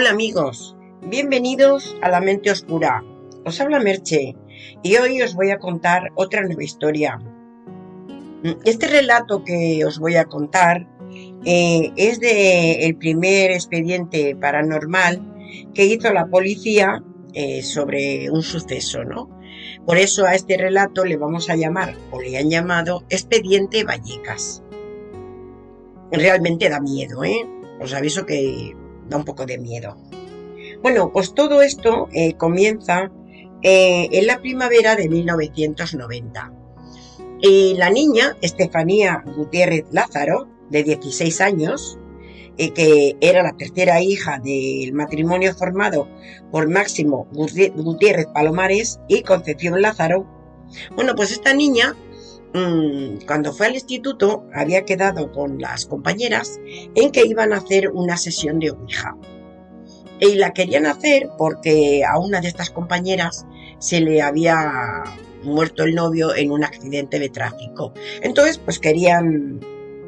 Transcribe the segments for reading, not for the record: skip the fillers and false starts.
Hola amigos, bienvenidos a La Mente Oscura. Os habla Merche y hoy os voy a contar otra nueva historia. Este relato que os voy a contar es de el primer expediente paranormal que hizo la policía sobre un suceso, ¿no? Por eso a este relato le vamos a llamar, o le han llamado, Expediente Vallecas. Realmente da miedo, ¿eh? Os aviso que da un poco de miedo. Bueno, pues todo esto comienza en la primavera de 1990. Y la niña, Estefanía Gutiérrez Lázaro, de 16 años, que era la tercera hija del matrimonio formado por Máximo Gutiérrez Palomares y Concepción Lázaro. Bueno, pues esta niña, cuando fue al instituto, había quedado con las compañeras en que iban a hacer una sesión de Ouija. Y la querían hacer porque a una de estas compañeras se le había muerto el novio en un accidente de tráfico. Entonces, pues querían,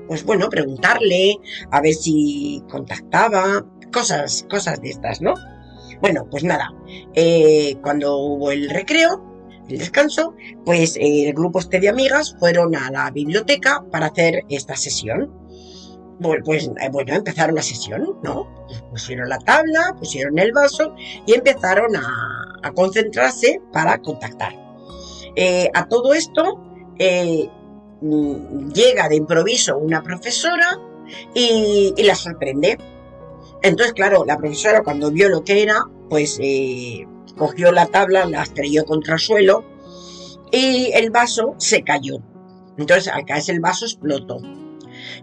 pues bueno, preguntarle a ver si contactaba, cosas de estas, ¿no? Bueno, pues nada, cuando hubo el recreo, el descanso, pues el grupo de amigas fueron a la biblioteca para hacer esta sesión. Pues bueno, empezaron la sesión, ¿no? Pusieron la tabla, pusieron el vaso y empezaron a concentrarse para contactar. A todo esto llega de improviso una profesora y la sorprende. Entonces, claro, la profesora cuando vio lo que era, pues cogió la tabla, la estrelló contra el suelo y el vaso se cayó. Entonces, al caerse el vaso explotó.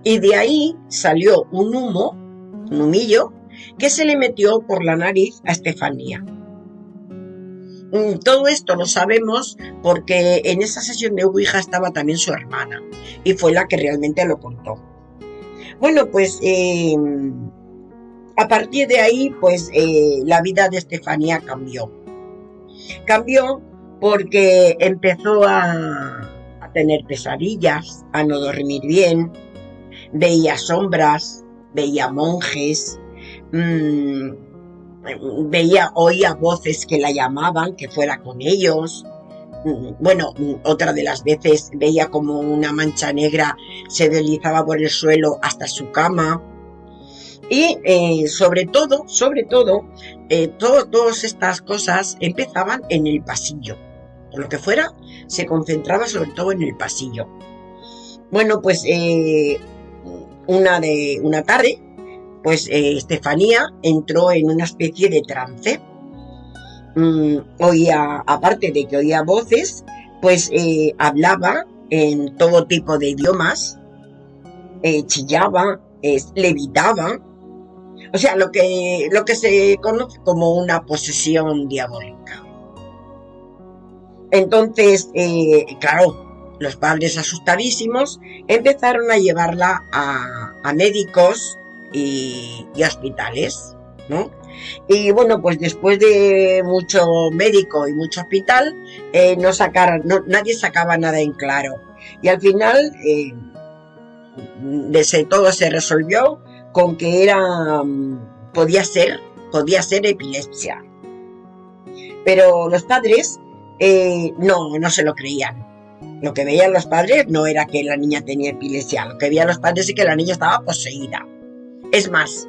Y de ahí salió un humo, un humillo, que se le metió por la nariz a Estefanía. Todo esto lo sabemos porque en esa sesión de Ouija estaba también su hermana y fue la que realmente lo contó. Bueno, pues a partir de ahí, pues la vida de Estefanía cambió. Cambió porque empezó a tener pesadillas, a no dormir bien, veía sombras, veía monjes, oía voces que la llamaban, que fuera con ellos. Bueno, otra de las veces veía como una mancha negra se deslizaba por el suelo hasta su cama. Y sobre todo, todas estas cosas empezaban en el pasillo. Por lo que fuera, se concentraba sobre todo en el pasillo. Bueno, pues una tarde, pues Estefanía entró en una especie de trance. Oía, aparte de que oía voces, pues hablaba en todo tipo de idiomas, chillaba, levitaba, o sea, lo que se conoce como una posesión diabólica. Entonces, claro, los padres asustadísimos empezaron a llevarla a médicos y hospitales, ¿no? Y bueno, pues después de mucho médico y mucho hospital, nadie sacaba nada en claro. Y al final, todo se resolvió con que podía ser epilepsia. Pero los padres no se lo creían. Lo que veían los padres no era que la niña tenía epilepsia, lo que veían los padres es que la niña estaba poseída. Es más,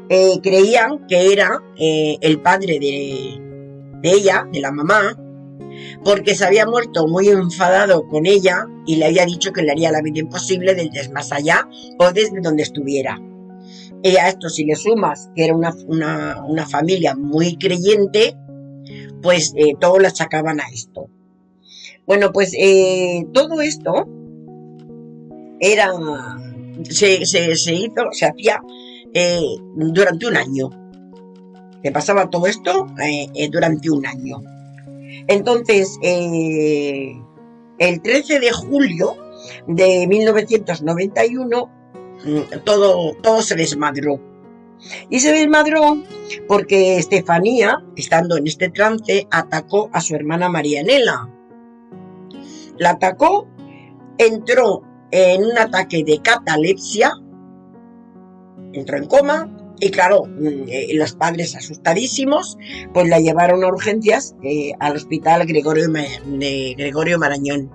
creían que era el padre de ella, de la mamá, porque se había muerto muy enfadado con ella y le había dicho que le haría la vida imposible desde más allá o desde donde estuviera. Y a esto si le sumas que era una familia muy creyente, pues todos la achacaban a esto. Bueno, pues todo esto se hacía durante un año. Se pasaba todo esto durante un año. Entonces, el 13 de julio de 1991, todo se desmadró. Y se desmadró porque Estefanía, estando en este trance, atacó a su hermana Marianela. La atacó, entró en un ataque de catalepsia, entró en coma Y claro, los padres asustadísimos, pues la llevaron a urgencias al hospital de Gregorio Marañón.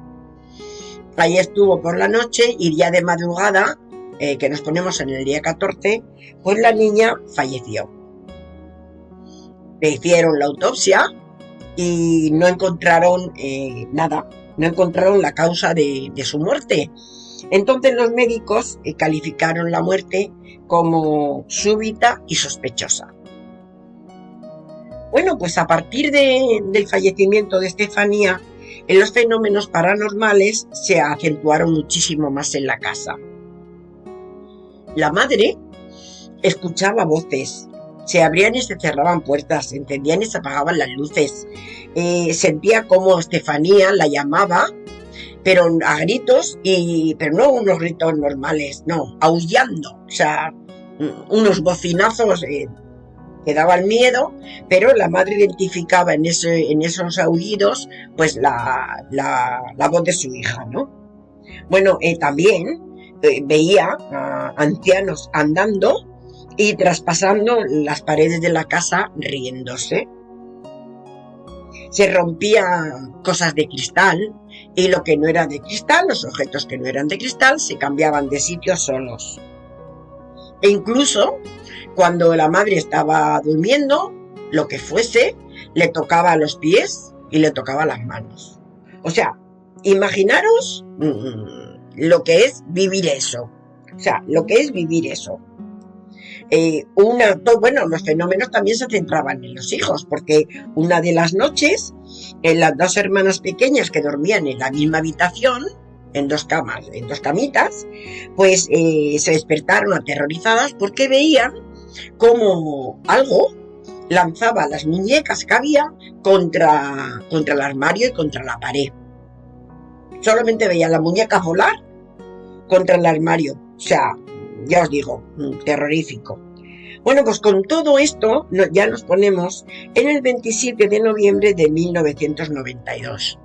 Ahí estuvo por la noche y ya de madrugada, que nos ponemos en el día 14, pues la niña falleció. Le hicieron la autopsia y no encontraron nada, no encontraron la causa de su muerte. Entonces los médicos calificaron la muerte como súbita y sospechosa. Bueno, pues a partir del fallecimiento de Estefanía, los fenómenos paranormales se acentuaron muchísimo más en la casa. La madre escuchaba voces, se abrían y se cerraban puertas, se encendían y se apagaban las luces. Sentía como Estefanía la llamaba, pero a gritos, pero no unos gritos normales, no, aullando, o sea, unos bocinazos que daban miedo, pero la madre identificaba en esos aullidos pues la voz de su hija, ¿no? Bueno, también veía a ancianos andando y traspasando las paredes de la casa riéndose. Se rompían cosas de cristal y lo que no era de cristal, los objetos que no eran de cristal, se cambiaban de sitio solos. E incluso cuando la madre estaba durmiendo, lo que fuese, le tocaba los pies y le tocaba las manos. O sea, imaginaros lo que es vivir eso. O sea, lo que es vivir eso. Bueno, los fenómenos también se centraban en los hijos, porque una de las noches, las dos hermanas pequeñas que dormían en la misma habitación, en dos camas, en dos camitas, pues se despertaron aterrorizadas porque veían como algo lanzaba las muñecas que había contra el armario y contra la pared. Solamente veían las muñecas volar contra el armario. O sea, ya os digo, terrorífico. Bueno, pues con todo esto ya nos ponemos en el 27 de noviembre de 1992.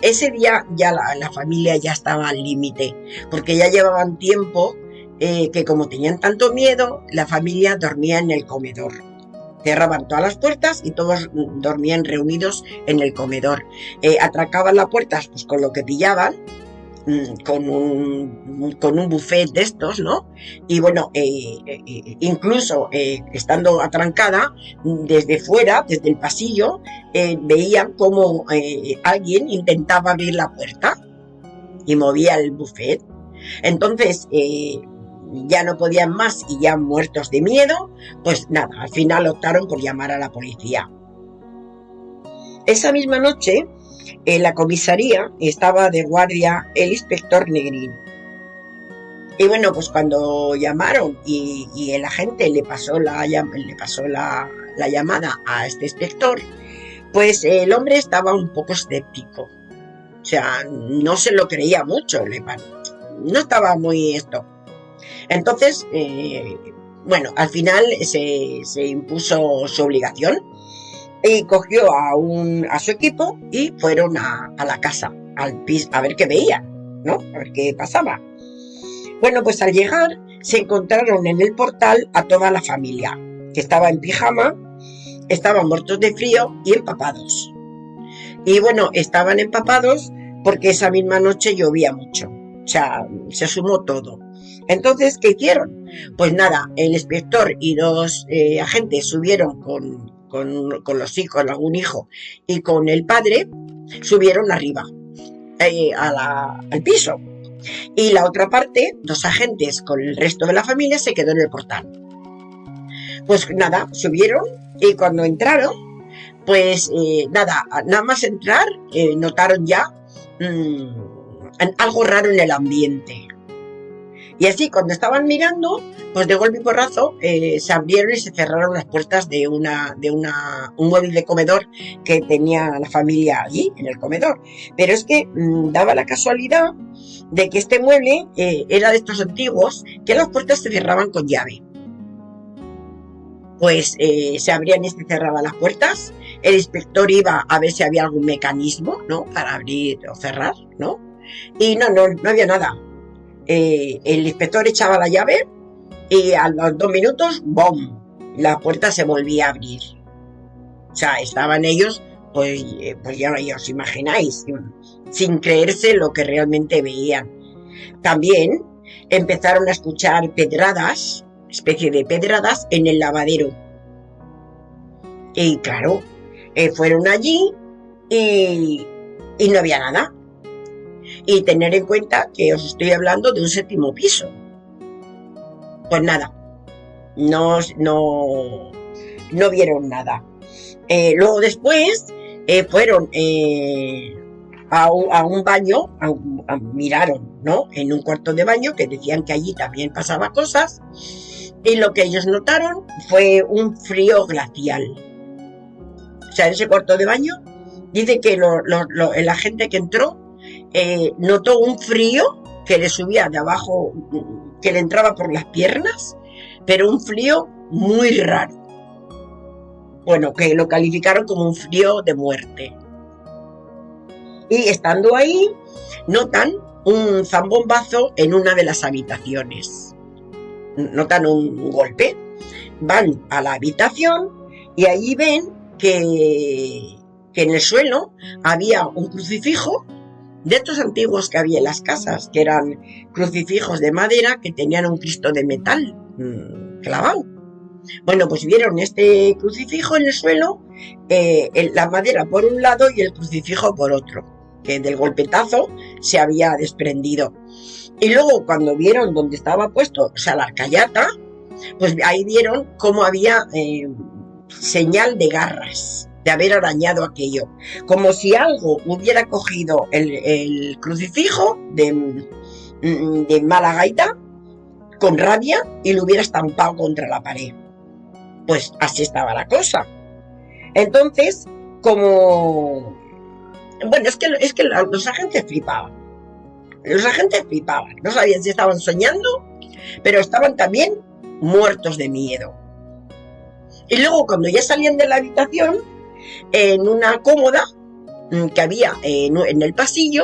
Ese día ya la familia ya estaba al límite, porque ya llevaban tiempo que como tenían tanto miedo, la familia dormía en el comedor. Cerraban todas las puertas y todos dormían reunidos en el comedor. Atracaban las puertas pues con lo que pillaban, con un buffet de estos, ¿no? Y bueno, incluso estando atrancada, desde fuera, desde el pasillo, veían como alguien intentaba abrir la puerta y movía el buffet. Entonces, ya no podían más y ya muertos de miedo, pues nada, al final optaron por llamar a la policía. Esa misma noche, en la comisaría estaba de guardia el inspector Negrín. Y bueno, pues cuando llamaron y el agente le pasó la llamada a este inspector, pues el hombre estaba un poco escéptico. O sea, no se lo creía mucho, no estaba muy esto. Entonces, bueno, al final se impuso su obligación y cogió a su equipo y fueron a la casa, al piso, a ver qué veían, ¿no? A ver qué pasaba. Bueno, pues al llegar se encontraron en el portal a toda la familia, que estaba en pijama, estaban muertos de frío y empapados. Y bueno, estaban empapados porque esa misma noche llovía mucho. O sea, se sumó todo. Entonces, ¿qué hicieron? Pues nada, el inspector y dos agentes subieron con los hijos, algún hijo, y con el padre, subieron arriba, al piso. Y la otra parte, dos agentes con el resto de la familia, se quedó en el portal. Pues nada, subieron y cuando entraron, pues nada más entrar, notaron ya algo raro en el ambiente. Y así, cuando estaban mirando, pues de golpe y porrazo se abrieron y se cerraron las puertas de un mueble de comedor que tenía la familia allí, en el comedor. Pero es que daba la casualidad de que este mueble era de estos antiguos, que las puertas se cerraban con llave. Pues se abrían y se cerraban las puertas. El inspector iba a ver si había algún mecanismo, ¿no? Para abrir o cerrar, ¿no? Y no había nada. El inspector echaba la llave y a los 2 minutos, ¡bom!, la puerta se volvía a abrir. O sea, estaban ellos, pues ya os imagináis, sin creerse lo que realmente veían. También empezaron a escuchar pedradas, especie de pedradas, en el lavadero. Y claro, fueron allí y, y no había nada. Y tener en cuenta que os estoy hablando de un 7.º piso. Pues nada, no vieron nada. Luego después fueron a un baño, miraron, ¿no?, en un cuarto de baño, que decían que allí también pasaba cosas, y lo que ellos notaron fue un frío glacial. O sea, en ese cuarto de baño dice que la gente que entró notó un frío que le subía de abajo, que le entraba por las piernas, pero un frío muy raro. Bueno, que lo calificaron como un frío de muerte. Y estando ahí, notan un zambombazo en una de las habitaciones. Notan un golpe. Van a la habitación y allí ven que en el suelo había un crucifijo de estos antiguos que había en las casas, que eran crucifijos de madera que tenían un Cristo de metal clavado. Bueno, pues vieron este crucifijo en el suelo, la madera por un lado y el crucifijo por otro, que del golpetazo se había desprendido. Y luego cuando vieron dónde estaba puesto, o sea, la arcayata, pues ahí vieron cómo había señal de garras, de haber arañado aquello, como si algo hubiera cogido el crucifijo de mala gaita, con rabia, y lo hubiera estampado contra la pared. Pues así estaba la cosa. Entonces, como... Bueno, es que los agentes flipaban. Los agentes flipaban. No sabían si estaban soñando, pero estaban también muertos de miedo. Y luego, cuando ya salían de la habitación, en una cómoda que había en el pasillo,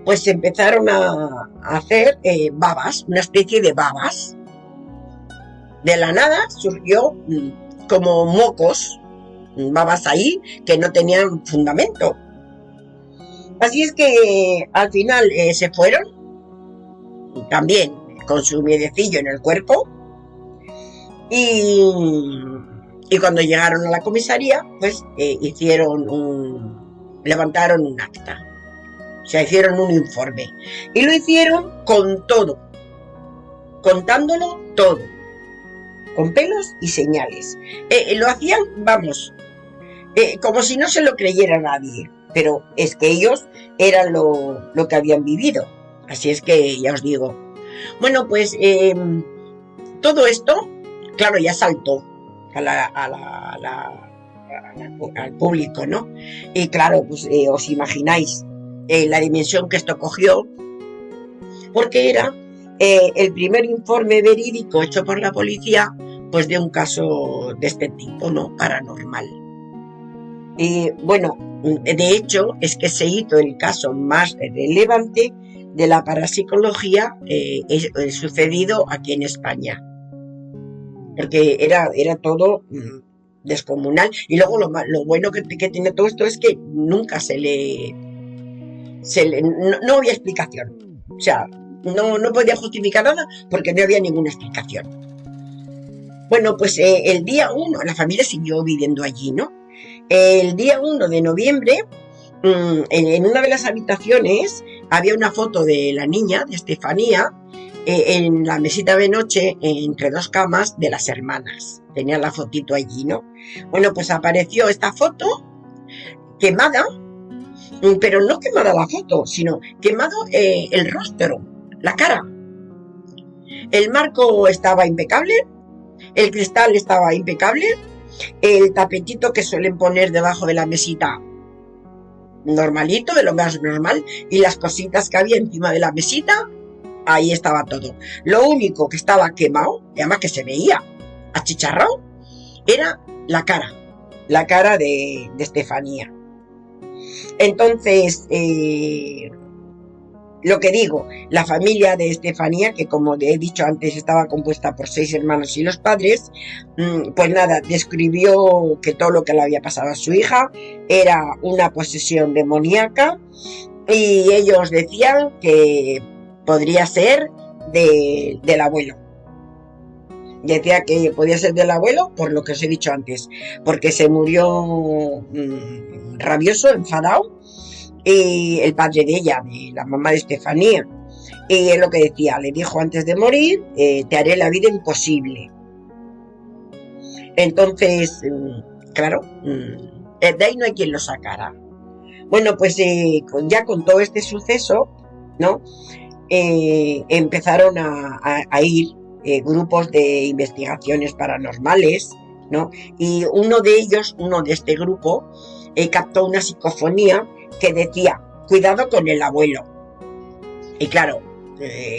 pues se empezaron a hacer babas, una especie de babas. De la nada surgió como mocos, babas ahí que no tenían fundamento. Así es que al final se fueron, también con su miedecillo en el cuerpo, y cuando llegaron a la comisaría, pues levantaron un acta, o sea, hicieron un informe, y lo hicieron con todo, contándolo todo, con pelos y señales. Lo hacían, vamos, como si no se lo creyera nadie, pero es que ellos eran lo que habían vivido. Así es que ya os digo. Bueno, pues todo esto, claro, ya saltó al público, ¿no? Y claro, pues os imagináis la dimensión que esto cogió, porque era el primer informe verídico hecho por la policía, pues de un caso de este tipo, ¿no?, paranormal. Y bueno, de hecho es que se hizo el caso más relevante de la parapsicología sucedido aquí en España, porque era todo descomunal. Y luego lo bueno que tiene todo esto es que nunca no había explicación, o sea, no podía justificar nada porque no había ninguna explicación. Bueno, pues el día 1, la familia siguió viviendo allí, ¿no? El día 1 de noviembre, en una de las habitaciones había una foto de la niña, de Estefanía, en la mesita de noche, entre dos camas de las hermanas. Tenía la fotito allí, ¿no? Bueno, pues apareció esta foto quemada, pero no quemada la foto, sino quemado el rostro, la cara. El marco estaba impecable, el cristal estaba impecable, el tapetito que suelen poner debajo de la mesita, normalito, de lo más normal, y las cositas que había encima de la mesita, ahí estaba todo. Lo único que estaba quemado, y además que se veía achicharrado, era la cara de Estefanía. Entonces, lo que digo, la familia de Estefanía, que como he dicho antes estaba compuesta por 6 hermanos y los padres, pues nada, describió que todo lo que le había pasado a su hija era una posesión demoníaca y ellos decían que podría ser del abuelo. Decía que podía ser del abuelo por lo que os he dicho antes, porque se murió rabioso, enfadado, y el padre de ella, de la mamá de Estefanía. Y es lo que decía, le dijo antes de morir, te haré la vida imposible. Entonces, claro, de ahí no hay quien lo sacara. Bueno, pues ya con todo este suceso, ¿no? Empezaron a ir grupos de investigaciones paranormales, ¿no? Y uno de ellos, uno de este grupo, captó una psicofonía que decía, cuidado con el abuelo. Y claro,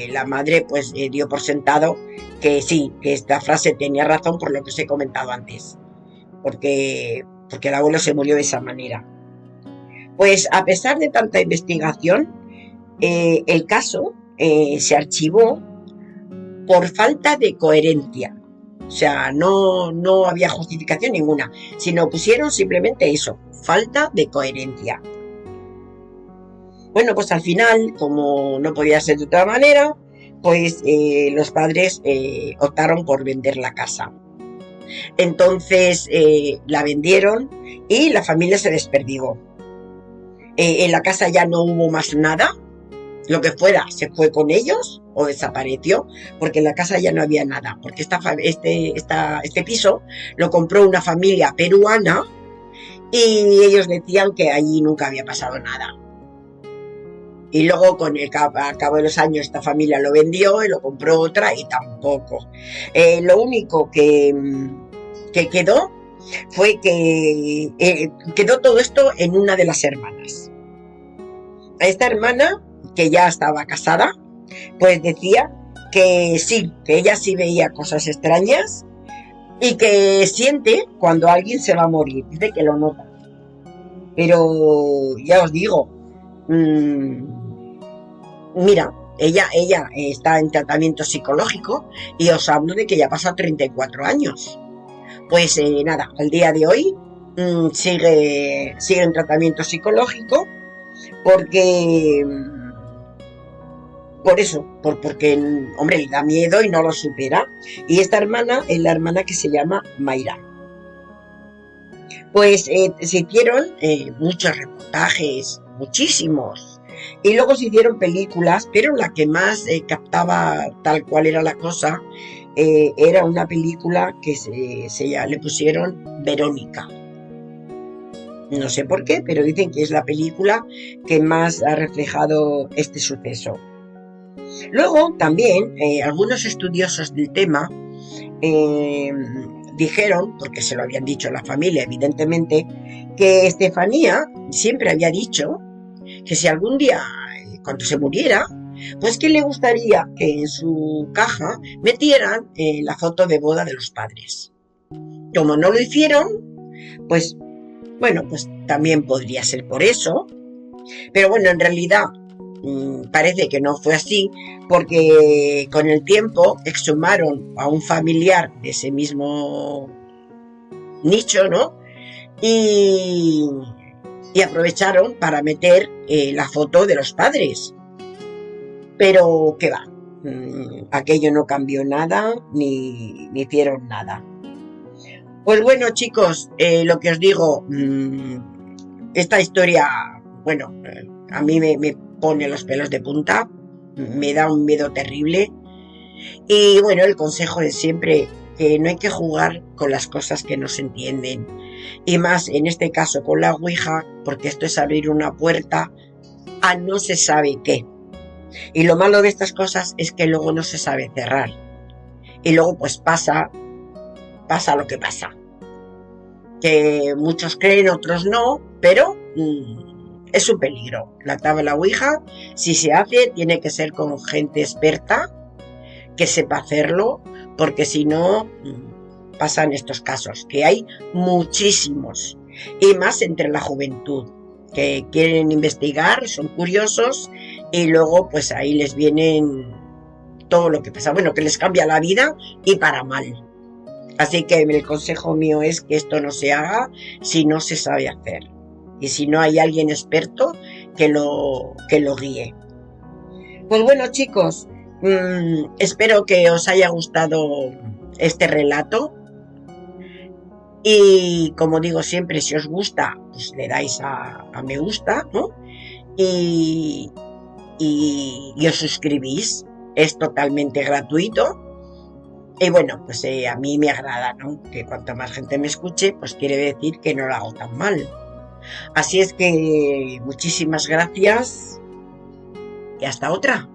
la madre pues dio por sentado que sí, que esta frase tenía razón por lo que os he comentado antes, porque el abuelo se murió de esa manera. Pues a pesar de tanta investigación, el caso se archivó por falta de coherencia. O sea, no había justificación ninguna, sino pusieron simplemente eso, falta de coherencia. Bueno, pues al final, como no podía ser de otra manera, pues los padres optaron por vender la casa. Entonces la vendieron y la familia se desperdigó. En la casa ya no hubo más nada, lo que fuera se fue con ellos o desapareció, porque en la casa ya no había nada, porque este piso lo compró una familia peruana y ellos decían que allí nunca había pasado nada. Y luego al cabo de los años esta familia lo vendió y lo compró otra y tampoco. Lo único que quedó fue que quedó todo esto en una de las hermanas. A esta hermana, que ya estaba casada, pues decía que sí, que ella sí veía cosas extrañas y que siente cuando alguien se va a morir, dice que lo nota. Pero ya os digo, mira, ella está en tratamiento psicológico y os hablo de que ya ha pasado 34 años. Pues nada, al día de hoy sigue en tratamiento psicológico porque por eso, porque hombre, le da miedo y no lo supera. Y esta hermana es la hermana que se llama Mayra. Pues se hicieron muchos reportajes, muchísimos. Y luego se hicieron películas, pero la que más captaba tal cual era la cosa era una película que le pusieron Verónica. No sé por qué, pero dicen que es la película que más ha reflejado este suceso. Luego también algunos estudiosos del tema dijeron, porque se lo habían dicho a la familia evidentemente, que Estefanía siempre había dicho que si algún día, cuando se muriera, pues que le gustaría que en su caja metieran la foto de boda de los padres. Como no lo hicieron, pues bueno, pues también podría ser por eso, pero bueno, en realidad parece que no fue así, porque con el tiempo exhumaron a un familiar de ese mismo nicho, ¿no? Y aprovecharon para meter la foto de los padres. Pero qué va, aquello no cambió nada, ni hicieron nada. Pues bueno, chicos, lo que os digo, esta historia, bueno, a mí me pone los pelos de punta, me da un miedo terrible. Y bueno, el consejo es siempre que no hay que jugar con las cosas que no se entienden. Y más en este caso con la Ouija, porque esto es abrir una puerta a no se sabe qué. Y lo malo de estas cosas es que luego no se sabe cerrar. Y luego pues pasa lo que pasa. Que muchos creen, otros no, pero es un peligro. La tabla Ouija, si se hace, tiene que ser con gente experta que sepa hacerlo, porque si no pasan estos casos, que hay muchísimos, y más entre la juventud, que quieren investigar, son curiosos y luego pues ahí les vienen todo lo que pasa, bueno, que les cambia la vida y para mal. Así que el consejo mío es que esto no se haga si no se sabe hacer y si no hay alguien experto que lo guíe. Pues bueno, chicos, espero que os haya gustado este relato y como digo siempre, si os gusta, pues le dais a me gusta, ¿no? Y, y os suscribís, es totalmente gratuito. Y bueno, pues a mí me agrada, ¿no? Que cuanto más gente me escuche, pues quiere decir que no lo hago tan mal. Así es que muchísimas gracias y hasta otra.